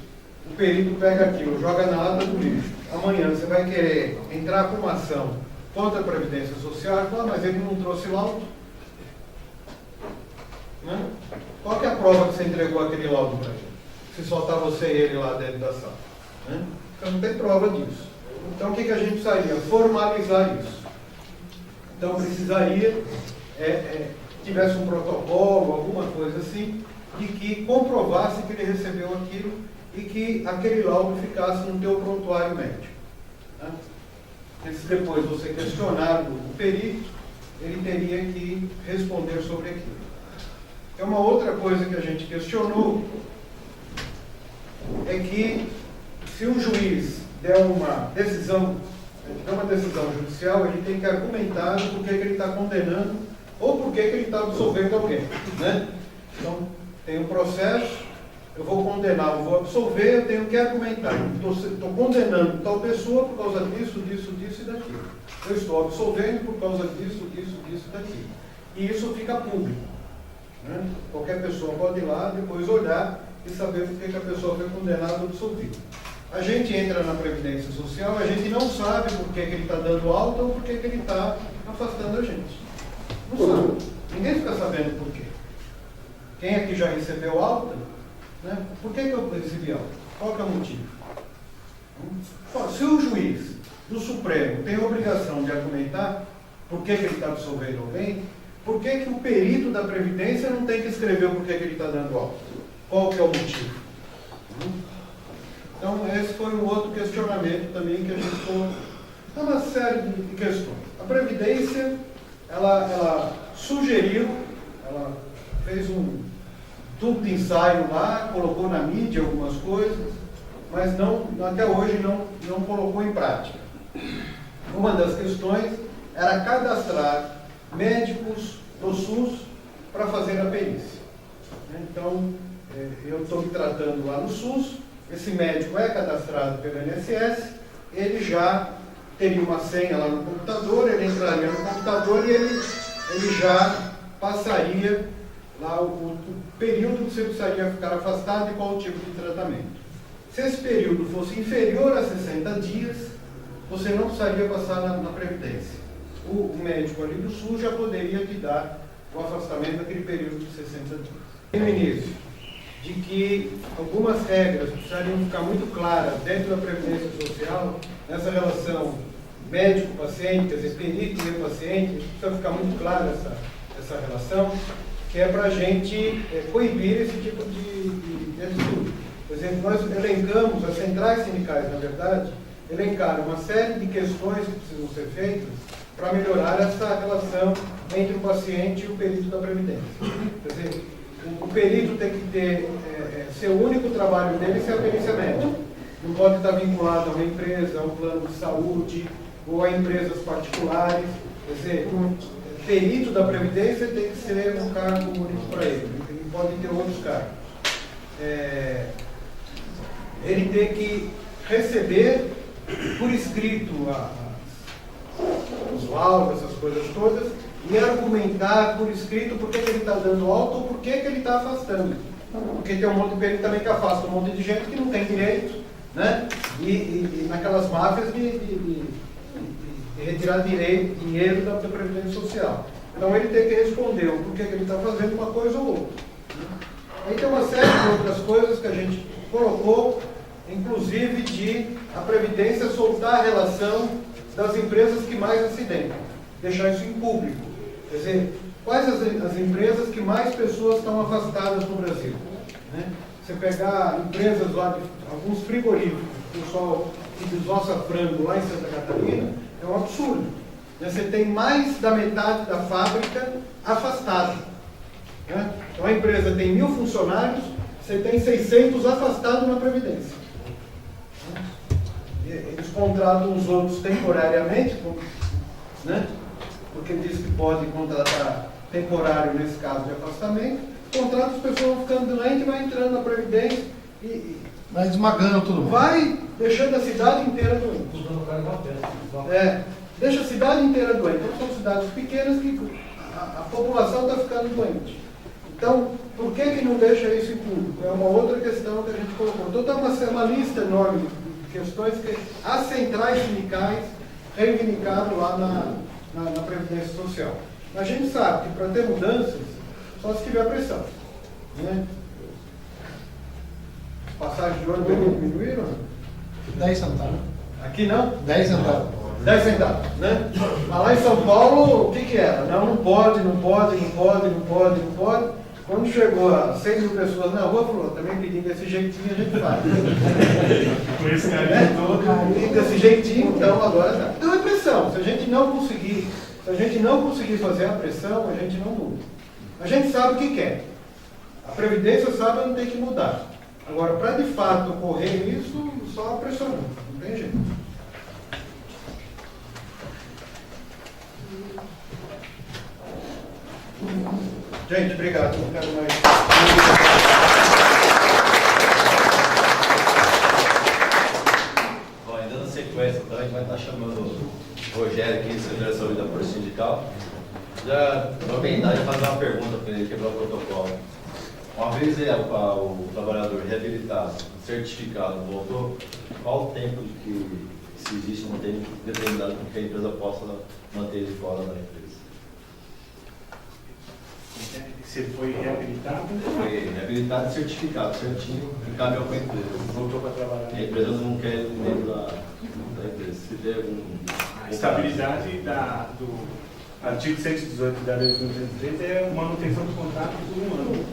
O perito pega aquilo, joga na lata do lixo. Amanhã você vai querer entrar com uma ação contra a Previdência Social, mas ele não trouxe laudo. Né? Qual que é a prova que você entregou aquele laudo para ele? Se só está você e ele lá dentro da sala. Né? Então não tem prova disso. Então o que a gente precisaria? Formalizar isso. Então precisaria tivesse um protocolo, alguma coisa assim, de que comprovasse que ele recebeu aquilo e que aquele laudo ficasse no teu prontuário médico. Né? Porque se depois você questionar o perito, ele teria que responder sobre aquilo. É uma outra coisa que a gente questionou, é que se um juiz der uma decisão judicial, ele tem que argumentar por que ele está condenando ou por que ele está absolvendo alguém. Né? Então, tem um processo, eu vou condenar, eu vou absolver, eu tenho que argumentar. Estou condenando tal pessoa por causa disso, disso, disso e daquilo. Eu estou absolvendo por causa disso, disso, disso e daquilo. E isso fica público. Né? Qualquer pessoa pode ir lá, depois olhar e saber por que a pessoa foi condenada ou absolvida. A gente entra na Previdência Social, a gente não sabe por que ele está dando alta ou por que ele está afastando a gente. Não sabe. Ninguém fica sabendo por quê. Quem aqui já recebeu alta? Né? Por que eu recebi alta? Qual que é o motivo? Se o juiz do Supremo tem a obrigação de argumentar por que ele está absolvendo alguém, por que o perito da Previdência não tem que escrever por que ele está dando alta? Qual que é o motivo? Então, esse foi um outro questionamento também que a gente ficou. É uma série de questões. A Previdência, ela sugeriu, ela fez um tubo de ensaio lá, colocou na mídia algumas coisas, mas até hoje não colocou em prática. Uma das questões era cadastrar médicos do SUS para fazer a perícia. Então, eu estou me tratando lá no SUS, esse médico é cadastrado pelo INSS, ele já teria uma senha lá no computador, ele entraria no computador e ele já passaria lá o período que você precisaria ficar afastado e qual o tipo de tratamento. Se esse período fosse inferior a 60 dias, você não precisaria passar na Previdência. O médico ali do SUS já poderia te dar o afastamento naquele período de 60 dias. No início, de que algumas regras precisariam ficar muito claras dentro da Previdência Social, nessa relação médico-paciente, quer dizer, perito e paciente, precisa ficar muito clara essa relação, que é para a gente coibir esse tipo de atitude. Por exemplo, nós elencamos, as centrais sindicais, na verdade, elencaram uma série de questões que precisam ser feitas para melhorar essa relação entre o paciente e o perito da Previdência. Quer dizer, o perito tem que ser o único trabalho dele ser a perícia médica. Não pode estar vinculado a uma empresa, a um plano de saúde ou a empresas particulares. Quer dizer, o perito da Previdência tem que ser um cargo único para ele. Ele pode ter outros cargos. Ele tem que receber por escrito os laudos, essas coisas todas, e argumentar por escrito por que ele está dando alta ou por que ele está afastando. Porque tem um monte de perito também que afasta um monte de gente que não tem direito, né? E naquelas máfias de retirar dinheiro da Previdência Social. Então ele tem que responder o porquê que ele está fazendo uma coisa ou outra. Aí tem uma série de outras coisas que a gente colocou, inclusive de a Previdência soltar a relação das empresas que mais acidentam, deixar isso em público. Quer dizer, quais as empresas que mais pessoas estão afastadas no Brasil? Né? Você pegar empresas lá, alguns frigoríficos, o pessoal que desossa frango lá em Santa Catarina, é um absurdo. Né? Você tem mais da metade da fábrica afastada. Né? Então a empresa tem 1000 funcionários, você tem 600 afastados na Previdência. Eles contratam os outros temporariamente, né? Porque diz que pode contratar temporário nesse caso de afastamento, contrata as pessoas vão ficando doentes, vai entrando na Previdência e vai esmagando tudo. Vai deixando a cidade inteira doente. Deixa a cidade inteira doente. Então são cidades pequenas que a população está ficando doente. Então, por que não deixa isso em público? É uma outra questão que a gente colocou. Então tem uma lista enorme de questões que as centrais sindicais reivindicaram lá na Previdência Social. A gente sabe que para ter mudanças, só se tiver pressão. Né? Passagens de ônibus diminuíram? 10 centavos. Aqui não? 10 centavos. 10 centavos, né? Mas lá em São Paulo, o que era? Não pode. Quando chegou a 100 mil pessoas na rua, falou, também pedindo desse jeitinho, a gente faz. Com esse carinho todo. Desse jeitinho, então agora tá. Então é pressão. Se a gente não conseguir fazer a pressão, a gente não muda. A gente sabe o que quer. A Previdência sabe onde tem que mudar. Agora, para de fato ocorrer isso, só pressionando. Não tem jeito. Gente, obrigado. Não quero mais. Bom, ainda na sequência, então, a gente vai estar chamando o Rogério aqui, secretário de saúde da Força Sindical. Já vou aproveitar e fazer uma pergunta para ele quebrar o protocolo. Uma vez o trabalhador reabilitado, certificado, voltou, qual o tempo de que, se existe um tempo determinado para que a empresa possa manter ele fora da empresa? Se ele foi reabilitado? Foi reabilitado e certificado, certinho, e cabe ao empresa. Voltou para trabalhar. E a empresa não quer ele dentro da empresa. Se der algum... A estabilidade do artigo 118 da Lei 1913 é manutenção do contrato por um ano.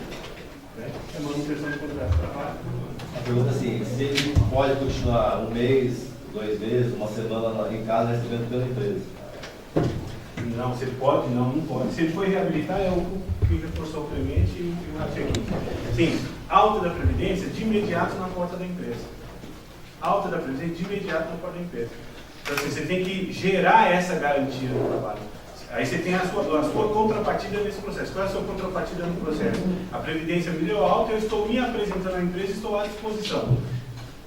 Né? É manutenção do contrato de trabalho. A pergunta é assim, se ele pode continuar um mês, 2 meses, uma semana em casa recebendo pela empresa? Não, se ele pode, não pode. Se ele foi reabilitar, é o que reforçou o Clemente e o artigo 15. Sim, alta da Previdência de imediato na porta da empresa. Alta da Previdência de imediato na porta da empresa. Então, assim, você tem que gerar essa garantia no trabalho. Aí você tem a sua contrapartida nesse processo. Qual é a sua contrapartida no processo? A Previdência me deu alta, eu estou me apresentando à empresa e estou à disposição.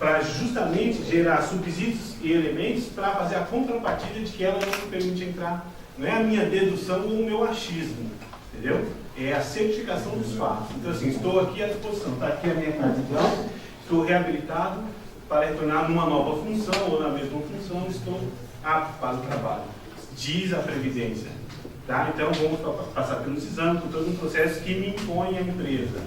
para justamente gerar subsídios e elementos para fazer a contrapartida de que ela não me permite entrar. Não é a minha dedução ou o meu achismo, entendeu? É a certificação dos fatos. Então, assim, estou aqui à disposição, está aqui a minha cartão, estou reabilitado para retornar numa nova função ou na mesma função, estou apto para o trabalho. Diz a Previdência. Tá? Então, vamos passar pelos exames, por todo um processo que me impõe a empresa.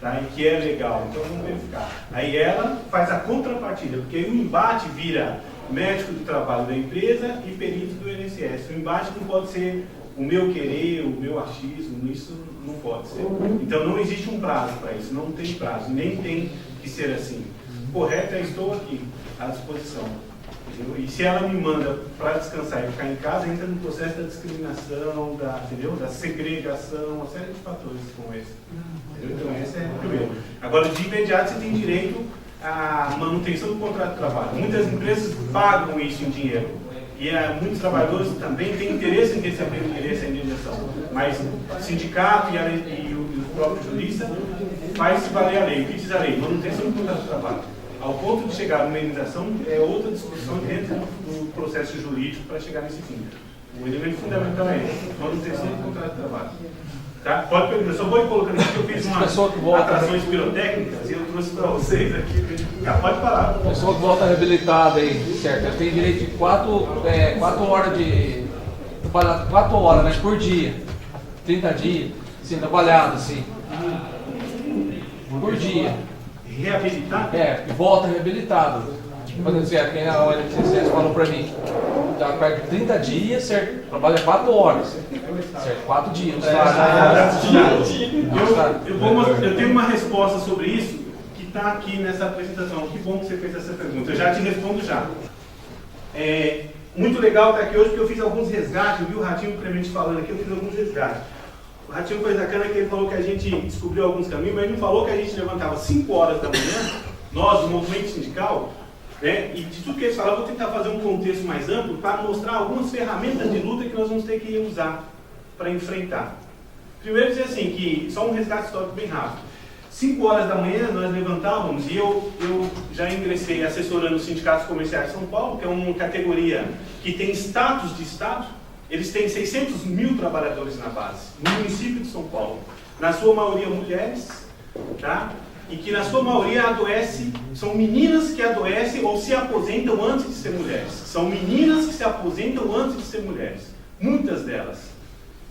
Tá? E que é legal, então vamos verificar. Aí ela faz a contrapartida, porque aí o embate vira médico do trabalho da empresa e perito do INSS. O embate não pode ser o meu querer, o meu achismo, isso não pode ser. Então não existe um prazo para isso, não tem prazo, nem tem que ser assim. Correto, eu estou aqui, à disposição. Entendeu? E se ela me manda para descansar e ficar em casa, entra no processo da discriminação, da segregação, uma série de fatores como esse. Entendeu? Então esse é o primeiro. Agora, de imediato, você tem direito à manutenção do contrato de trabalho. Muitas empresas pagam isso em dinheiro. E muitos trabalhadores também têm interesse em receber essa indenização. Mas o sindicato e o próprio jurista faz-se valer a lei. O que diz a lei? Manutenção do contrato de trabalho. Ao ponto de chegar numa indenização, é outra discussão dentro do processo jurídico para chegar nesse fim. O elemento fundamental é esse, manutenção do contrato de trabalho. Tá? Pode perguntar, eu só vou ir colocando aqui que eu fiz umas atrações pirotécnicas e eu trouxe para vocês aqui. Pode falar. Pessoa que volta reabilitada aí, certo? Ela tem direito de 4 horas de. 4 horas, mas por dia. 30 dias, assim, trabalhado, assim. Por dia. Reabilitado? É, e volta reabilitado. Por exemplo, quem a ONSS falou pra mim, já perde 30 dias, certo? Trabalha 4 horas, certo? 4 dias. Eu tenho uma resposta sobre isso que está aqui nessa apresentação. Que bom que você fez essa pergunta. Eu já te respondo já. É muito legal estar aqui hoje porque eu fiz alguns resgates. Eu vi o Ratinho Clemente falando aqui, eu fiz alguns resgates. O Ratinho foi bacana que ele falou que a gente descobriu alguns caminhos, mas ele não falou que a gente levantava 5 horas da manhã, nós, o movimento sindical, né? E de tudo que eles falaram, vou tentar fazer um contexto mais amplo para mostrar algumas ferramentas de luta que nós vamos ter que usar para enfrentar. Primeiro dizer assim, que só um resgate histórico bem rápido. 5 horas da manhã nós levantávamos e eu já ingressei assessorando os sindicatos comerciais de São Paulo, que é uma categoria que tem status de Estado. Eles têm 600 mil trabalhadores na base, no município de São Paulo. Na sua maioria mulheres, tá? E que na sua maioria adoecem, são meninas que adoecem ou se aposentam antes de ser mulheres. São meninas que se aposentam antes de ser mulheres. Muitas delas.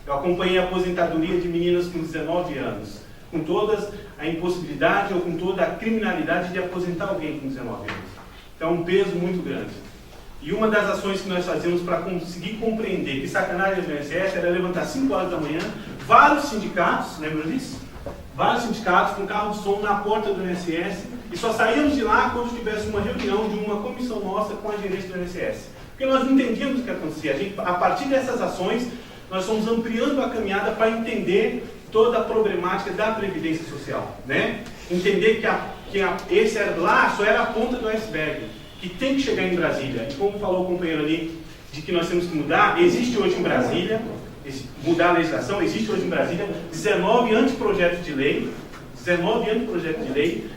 Eu acompanhei a aposentadoria de meninas com 19 anos, com toda a impossibilidade ou com toda a criminalidade de aposentar alguém com 19 anos. Então é um peso muito grande. E uma das ações que nós fazíamos para conseguir compreender que sacanagem do INSS era levantar 5 horas da manhã, vários sindicatos, lembram disso? Vários sindicatos com carro de som na porta do INSS e só saíamos de lá quando tivesse uma reunião de uma comissão nossa com a gerência do INSS. Porque nós não entendíamos o que acontecia. A partir dessas ações, nós fomos ampliando a caminhada para entender toda a problemática da Previdência Social. Né? Entender que esse lá só era a ponta do iceberg, que tem que chegar em Brasília. E como falou o companheiro ali, de que nós temos que mudar, existe hoje em Brasília, mudar a legislação, existe hoje em Brasília 19 anteprojetos de lei,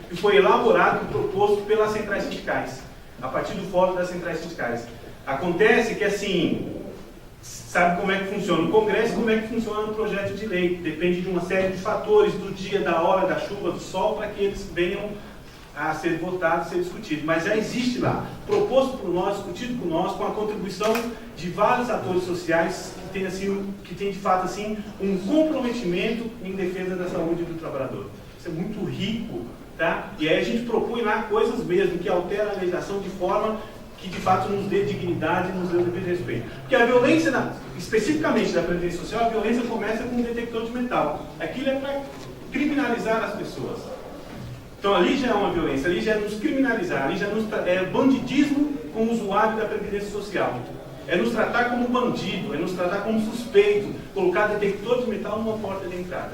que foi elaborado e proposto pelas centrais sindicais, a partir do fórum das centrais sindicais. Acontece que, assim, sabe como é que funciona no Congresso, como é que funciona no projeto de lei. Depende de uma série de fatores, do dia, da hora, da chuva, do sol, para que eles venham a ser votado, ser discutido. Mas já existe lá, proposto por nós, discutido por nós, com a contribuição de vários atores sociais que tem de fato assim, um comprometimento em defesa da saúde do trabalhador. Isso é muito rico, tá? E aí a gente propõe lá coisas mesmo, que alteram a legislação de forma que de fato nos dê dignidade e nos dê o devido respeito. Porque a violência, especificamente da Previdência Social, a violência começa com um detector de metal. Aquilo é para criminalizar as pessoas. Então ali já é uma violência, ali já é nos criminalizar, ali já é bandidismo com o usuário da Previdência Social. É nos tratar como bandido, é nos tratar como suspeito, colocar detector de metal numa porta de entrada.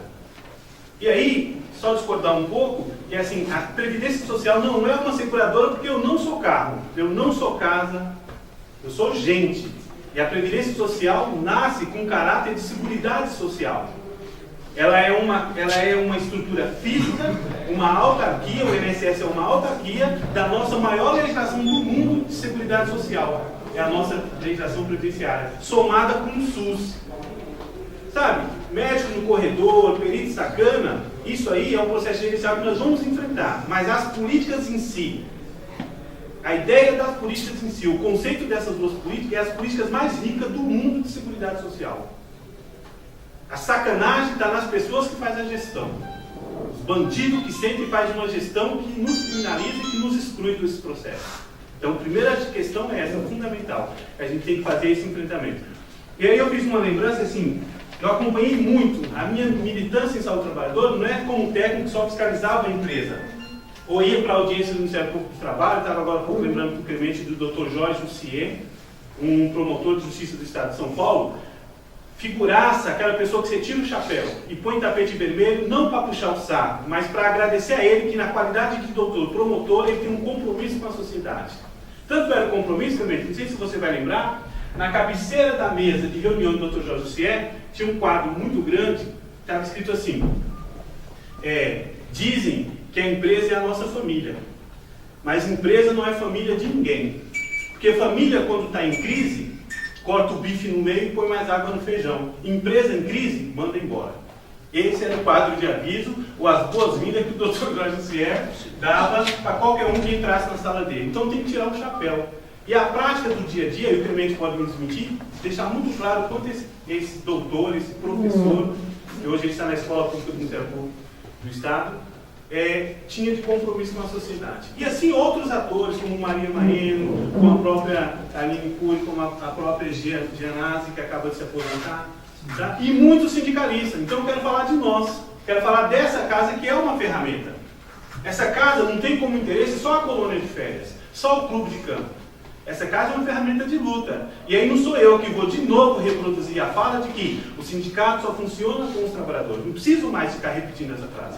E aí, só discordar um pouco, que é assim, a Previdência Social não é uma seguradora porque eu não sou carro, eu não sou casa, eu sou gente. E a Previdência Social nasce com caráter de seguridade social. ela é uma estrutura física, uma autarquia, o INSS é uma autarquia da nossa maior legislação do mundo de seguridade social. É a nossa legislação previdenciária, somada com o SUS. Sabe, médico no corredor, perito sacana, isso aí é um processo judicial que nós vamos enfrentar. Mas as políticas em si, a ideia das políticas em si, o conceito dessas duas políticas é as políticas mais ricas do mundo de seguridade social. A sacanagem está nas pessoas que fazem a gestão. Os bandidos que sempre fazem uma gestão que nos criminaliza e que nos exclui desse processo. Então, a primeira questão é essa, fundamental. A gente tem que fazer esse enfrentamento. E aí eu fiz uma lembrança assim, eu acompanhei muito a minha militância em saúde do trabalhador, não é como técnico que só fiscalizava a empresa. Ou ia para a audiência do Ministério Público do Trabalho, estava agora há pouco lembrando incremente do Dr. Jorge Jussier, um promotor de justiça do Estado de São Paulo, figuraça, aquela pessoa que você tira o chapéu e põe tapete vermelho, não para puxar o saco, mas para agradecer a ele que na qualidade de doutor promotor, ele tem um compromisso com a sociedade. Tanto era o compromisso, não sei se você vai lembrar, na cabeceira da mesa de reunião do Dr. Jorge Jussier, tinha um quadro muito grande, estava escrito assim, dizem que a empresa é a nossa família, mas empresa não é família de ninguém, porque família quando está em crise, corta o bife no meio e põe mais água no feijão. Empresa em crise, manda embora. Esse era o quadro de aviso, ou as boas-vindas que o Dr. Jorge Jussier dava para qualquer um que entrasse na sala dele. Então tem que tirar o chapéu. E a prática do dia a dia, e o Clemente pode me desmentir, deixar muito claro quanto esse doutor, esse professor, que hoje ele está na Escola Pública do Ministério Público do Estado, tinha de compromisso com a sociedade. E assim outros atores, como Maria Maeno, como a própria Aline Cury, como a própria Gianazzi, que acaba de se aposentar, tá? E muitos sindicalistas. Então eu quero falar de nós, quero falar dessa casa que é uma ferramenta. Essa casa não tem como interesse só a colônia de férias, só o clube de campo. Essa casa é uma ferramenta de luta. E aí não sou eu que vou de novo reproduzir a fala de que o sindicato só funciona com os trabalhadores. Não preciso mais ficar repetindo essa frase.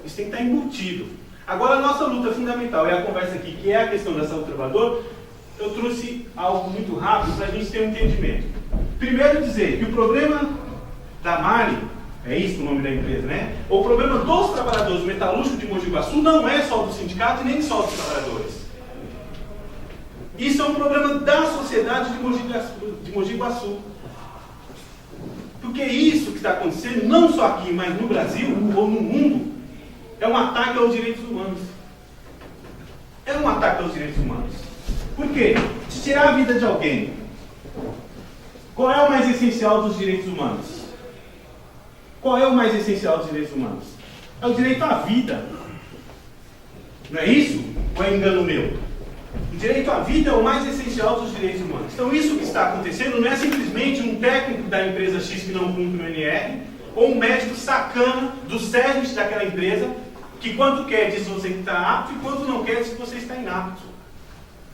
Isso tem que estar embutido. Agora, a nossa luta fundamental é a conversa aqui, que é a questão da saúde do trabalhador. Eu trouxe algo muito rápido para a gente ter um entendimento. Primeiro dizer que o problema da Mali, é isso o nome da empresa, né? O problema dos trabalhadores metalúrgicos de Mogi Guaçu não é só do sindicato e nem só dos trabalhadores. Isso é um problema da sociedade de Mogi Guaçu. Porque isso que está acontecendo, não só aqui, mas no Brasil ou no mundo, é um ataque aos direitos humanos. É um ataque aos direitos humanos. Por quê? Se tirar a vida de alguém, qual é o mais essencial dos direitos humanos? Qual é o mais essencial dos direitos humanos? É o direito à vida. Não é isso? Ou é engano meu? O direito à vida é o mais essencial dos direitos humanos. Então isso que está acontecendo não é simplesmente um técnico da empresa X que não cumpre o NR, ou um médico sacana do serviço daquela empresa, que quando quer diz você que está apto e quando não quer diz que você está inapto.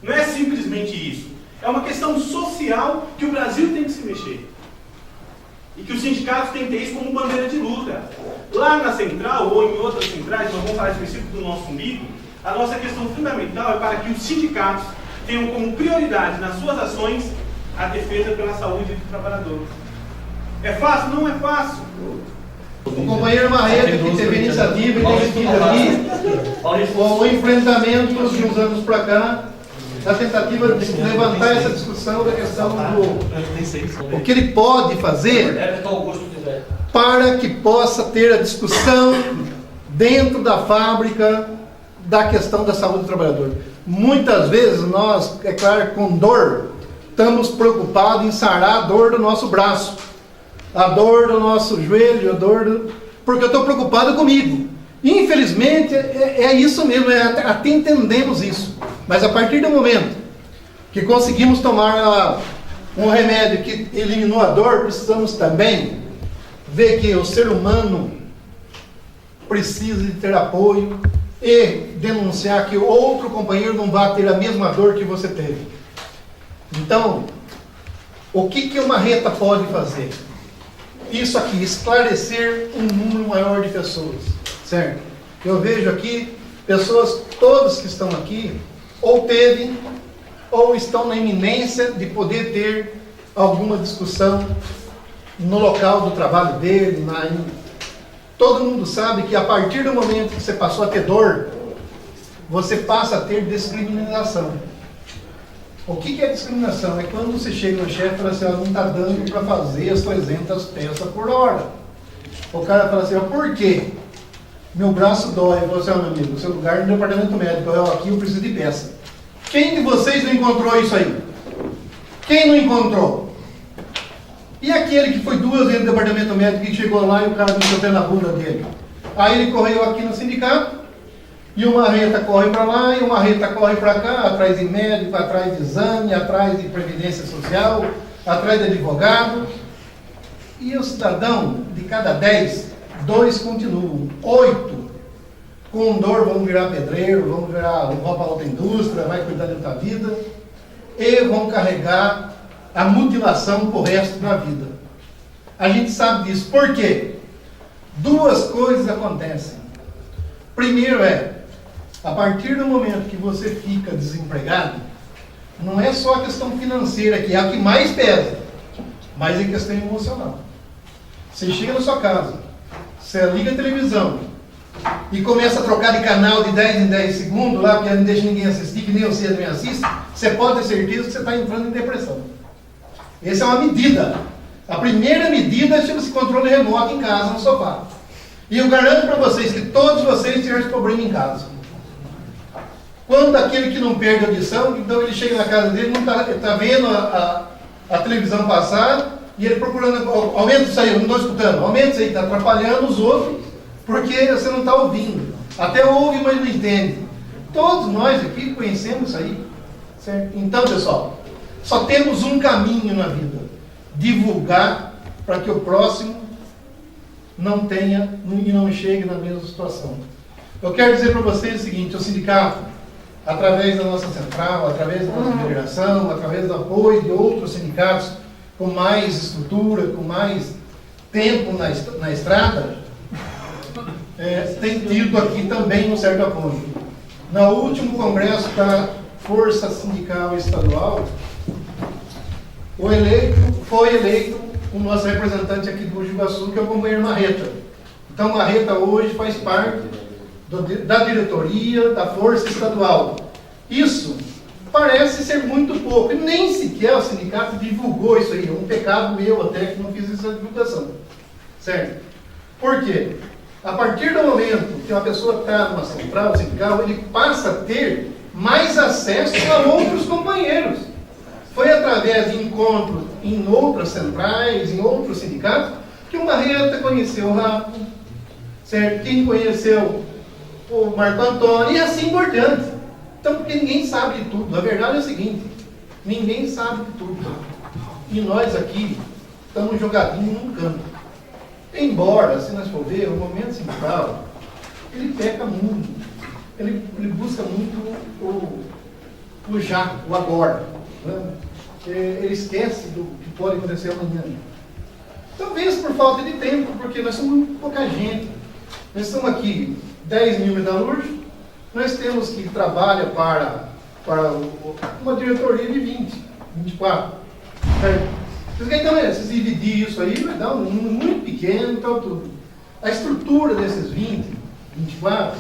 Não é simplesmente isso. É uma questão social que o Brasil tem que se mexer. E que os sindicatos têm que ter isso como bandeira de luta. Lá na central, ou em outras centrais, nós vamos falar específico do nosso umbigo, a nossa questão fundamental é para que os sindicatos tenham como prioridade nas suas ações a defesa pela saúde dos trabalhadores. É fácil? Não é fácil. O companheiro Marreta, que teve a iniciativa e tem aqui o enfrentamento de uns anos para cá, a tentativa de levantar essa discussão da questão do o que ele pode fazer para que possa ter a discussão dentro da fábrica da questão da saúde do trabalhador. Muitas vezes nós, é claro, com dor, estamos preocupados em sarar a dor do nosso braço, a dor do nosso joelho, porque eu estou preocupado comigo. Infelizmente, é isso mesmo, até entendemos isso. Mas a partir do momento que conseguimos tomar um remédio que eliminou a dor, precisamos também ver que o ser humano precisa de ter apoio e denunciar que outro companheiro não vai ter a mesma dor que você teve. Então, o que o Marreta pode fazer? Isso aqui, esclarecer um número maior de pessoas, certo? Eu vejo aqui pessoas, todos que estão aqui, ou teve, ou estão na iminência de poder ter alguma discussão no local do trabalho dele, Todo mundo sabe que a partir do momento que você passou a ter dor, você passa a ter descriminalização. O que é discriminação? É quando você chega no chefe e fala assim, ó, não está dando para fazer as 300 peças por hora. O cara fala assim, ó, por quê? Meu braço dói. Você, meu amigo, seu lugar no departamento médico, aqui eu preciso de peça. Quem de vocês não encontrou isso aí? Quem não encontrou? E aquele que foi 2 vezes no departamento médico e chegou lá e o cara meteu o pé na bunda dele? Aí ele correu aqui no sindicato, e o marreta corre para lá, e o marreta corre para cá, atrás de médico, atrás de exame, atrás de previdência social, atrás de advogado. E o cidadão, de cada 10, 2 continuam. 8, com dor, vão virar pedreiro, vão para outra indústria, vai cuidar da outra vida, e vão carregar a mutilação pro resto da vida. A gente sabe disso. Por quê? 2 coisas acontecem. Primeiro a partir do momento que você fica desempregado, não é só a questão financeira, que é a que mais pesa, mas é a questão emocional. Você chega na sua casa, você liga a televisão e começa a trocar de canal de 10 em 10 segundos, lá porque não deixa ninguém assistir, que nem você também assiste, você pode ter certeza que você está entrando em depressão. Essa é uma medida. A primeira medida chama-se controle remoto em casa, no sofá. E eu garanto para vocês que todos vocês tiveram esse problema em casa. Quando aquele que não perde a audição, então ele chega na casa dele, não está vendo a televisão passar, e ele procurando, aumenta isso aí, eu não estou escutando, aumenta isso aí, está atrapalhando os outros, porque você não está ouvindo. Até ouve, mas não entende. Todos nós aqui conhecemos isso aí. Certo? Então, pessoal, só temos um caminho na vida: divulgar para que o próximo não tenha e não chegue na mesma situação. Eu quero dizer para vocês o seguinte: o sindicato, através da nossa central, através da nossa federação, através do apoio de outros sindicatos com mais estrutura, com mais tempo na estrada, tem tido aqui também um certo apoio. No último congresso da Força Sindical Estadual, foi eleito o nosso representante aqui do Mogi Guaçu, que é o companheiro Marreta. Então, Marreta hoje faz parte da diretoria da Força Estadual. Isso parece ser muito pouco, e nem sequer o sindicato divulgou isso aí. É um pecado meu até que não fiz essa divulgação. Certo? Por quê? A partir do momento que uma pessoa está numa central sindical, ele passa a ter mais acesso a outros companheiros. Foi através de encontros em outras centrais, em outros sindicatos, que o Marreta conheceu o Rafa, certo? Quem conheceu o Marco Antônio, e assim por diante. Então, porque ninguém sabe de tudo. A verdade é o seguinte: ninguém sabe de tudo. E nós aqui estamos jogadinhos num canto. Embora, se nós for ver, o momento sindical, ele peca muito. Ele busca muito o já, o agora. Né? Ele esquece do que pode acontecer amanhã. Talvez por falta de tempo, porque nós somos pouca gente. Nós estamos aqui 10 mil metalúrgicos, nós temos que trabalha para uma diretoria de 20, 24. Então, se dividir isso aí, vai dar um número muito pequeno, então tudo. A estrutura desses 20, 24,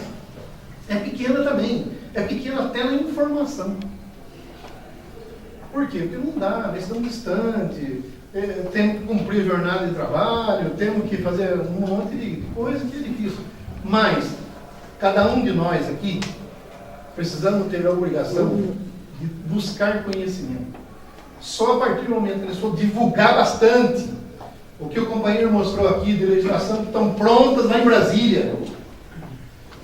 é pequena também. É pequena até na informação. Por quê? Porque não dá, eles estão distantes, temos que cumprir jornada de trabalho, temos que fazer um monte de coisa que é difícil. Mas, cada um de nós aqui, precisamos ter a obrigação de buscar conhecimento. Só a partir do momento que eles for divulgar bastante o que o companheiro mostrou aqui de legislação, que estão prontas lá em Brasília,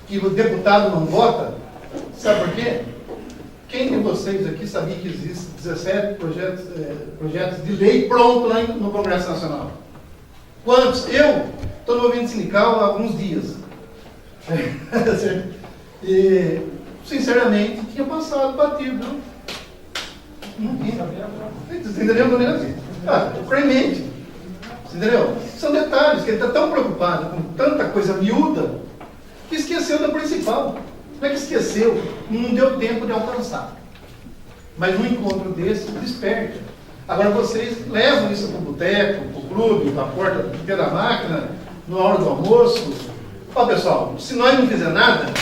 que o deputado não vota, sabe por quê? Quem de vocês aqui sabia que existem 17 projetos de lei prontos lá no Congresso Nacional? Quantos? Eu estou no movimento sindical há alguns dias. E, sinceramente, tinha passado batido. Não tinha. Você entendeu? Premente. Você entendeu? São detalhes que ele está tão preocupado com tanta coisa miúda que esqueceu da principal. Como é que esqueceu? Não deu tempo de alcançar. Mas num encontro desse, desperta. Agora vocês levam isso para o boteco, para o clube, para a porta da máquina, na hora do almoço. Ó, pessoal, se nós não fizer nada,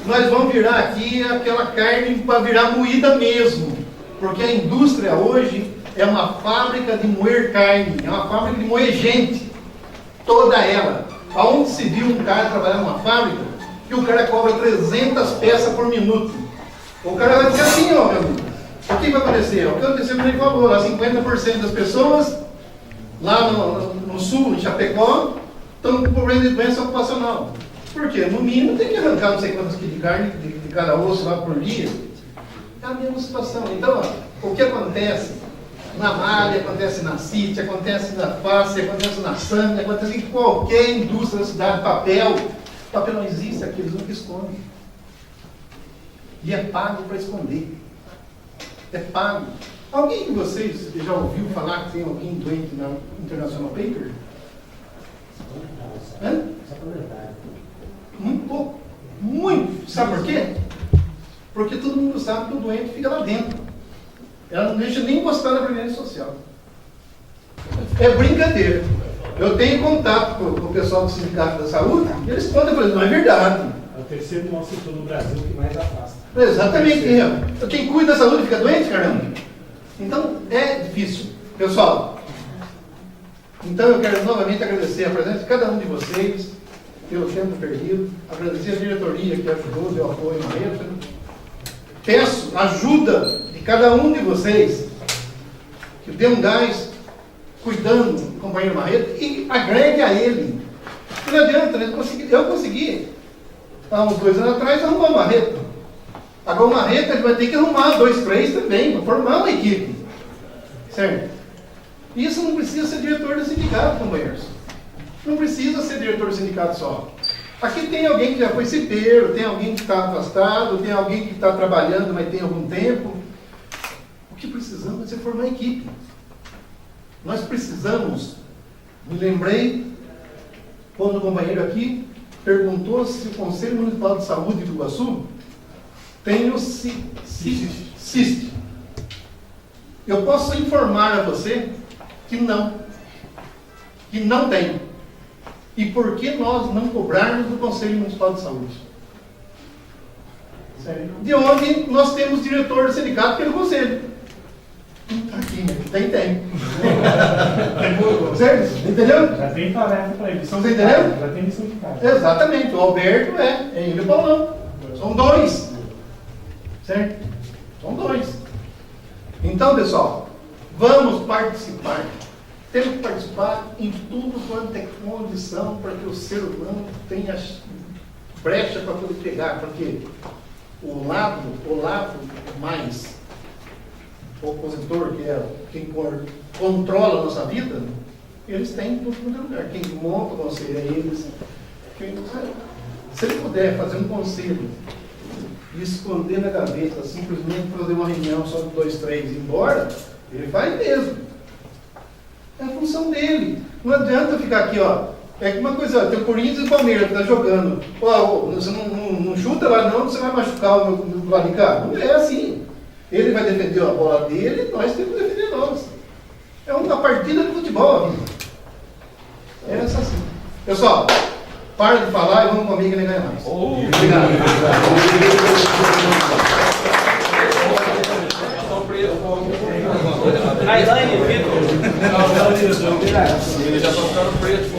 nós vamos virar aqui aquela carne para virar moída mesmo. Porque a indústria hoje é uma fábrica de moer carne, é uma fábrica de moer gente. Toda ela. Aonde se viu um cara trabalhar numa fábrica que o cara cobra 300 peças por minuto? O cara vai dizer assim, ó, meu amigo. O que vai acontecer? O que aconteceu como ele falou, lá 50% das pessoas lá no sul, em Chapecó, estão com problema de doença ocupacional. Por quê? No mínimo tem que arrancar não sei quantos quilos de carne de cada osso lá por dia. É a mesma situação. Então, ó, o que acontece na malha, acontece na CIT, acontece na face, acontece na SAM, acontece em qualquer indústria da cidade, papel. Papel não existe aqui, eles nunca escondem. E é pago para esconder. É pago. Alguém de vocês já ouviu falar que tem alguém doente na International Paper? Hã? Muito pouco. Muito. Sabe por quê? Porque todo mundo sabe que o doente fica lá dentro. Ela não deixa nem encostar na Previdência Social. É brincadeira. Eu tenho contato com o pessoal do Sindicato da Saúde e eles contam e falam, não é verdade. É o terceiro maior setor no Brasil que mais afasta. Exatamente. Quem cuida da saúde fica doente, caramba. Então, é difícil. Pessoal, então eu quero novamente agradecer a presença de cada um de vocês pelo tempo perdido, agradecer a diretoria que ajudou, deu apoio na mesa. Peço ajuda de cada um de vocês que dê um gás cuidando do companheiro Marreta e agregue a ele. Não adianta, né? Eu consegui, há uns 2 anos atrás, arrumar o Marreta. Agora o Marreta ele vai ter que arrumar 2, 3 também, para formar uma equipe. Certo? Isso não precisa ser diretor do sindicato, companheiros. Não precisa ser diretor do sindicato só. Aqui tem alguém que já foi cipeiro, tem alguém que está afastado, tem alguém que está trabalhando, mas tem algum tempo. O que precisamos é formar equipe. Nós precisamos, me lembrei, quando o companheiro aqui perguntou se o Conselho Municipal de Saúde do Iguaçu tem o CIST. Eu posso informar a você que não tem. E por que nós não cobrarmos do Conselho Municipal de Saúde? Sério? De onde nós temos diretor do sindicato pelo Conselho. Está aqui, né? Tem. Certo? Entendeu? Já tem tarefa para ele. Você entendeu? Já tem missão de casa. Exatamente. O Alberto é ele e o Paulão. São 2. Certo? São 2. Então, pessoal, vamos participar. Temos que participar em tudo quanto é condição para que o ser humano tenha brecha para poder pegar, porque o lado mais opositor, que é quem controla a nossa vida, eles têm em todo lugar. Quem monta o conselho é eles. Se ele puder fazer um conselho e esconder na gaveta, simplesmente fazer uma reunião só de 2, 3 e ir embora, ele faz mesmo. É a função dele. Não adianta ficar aqui, ó. É uma coisa, tem o Corinthians e o Palmeiras que tá jogando. Ó, você não chuta lá não, você vai machucar o meu lado de cá. Não é assim. Ele vai defender a bola dele, nós temos que defender nós. É uma partida de futebol. É essa assim. Pessoal, para de falar e vamos comigo que nem ganha mais. Obrigado. Ele já está ficando preto,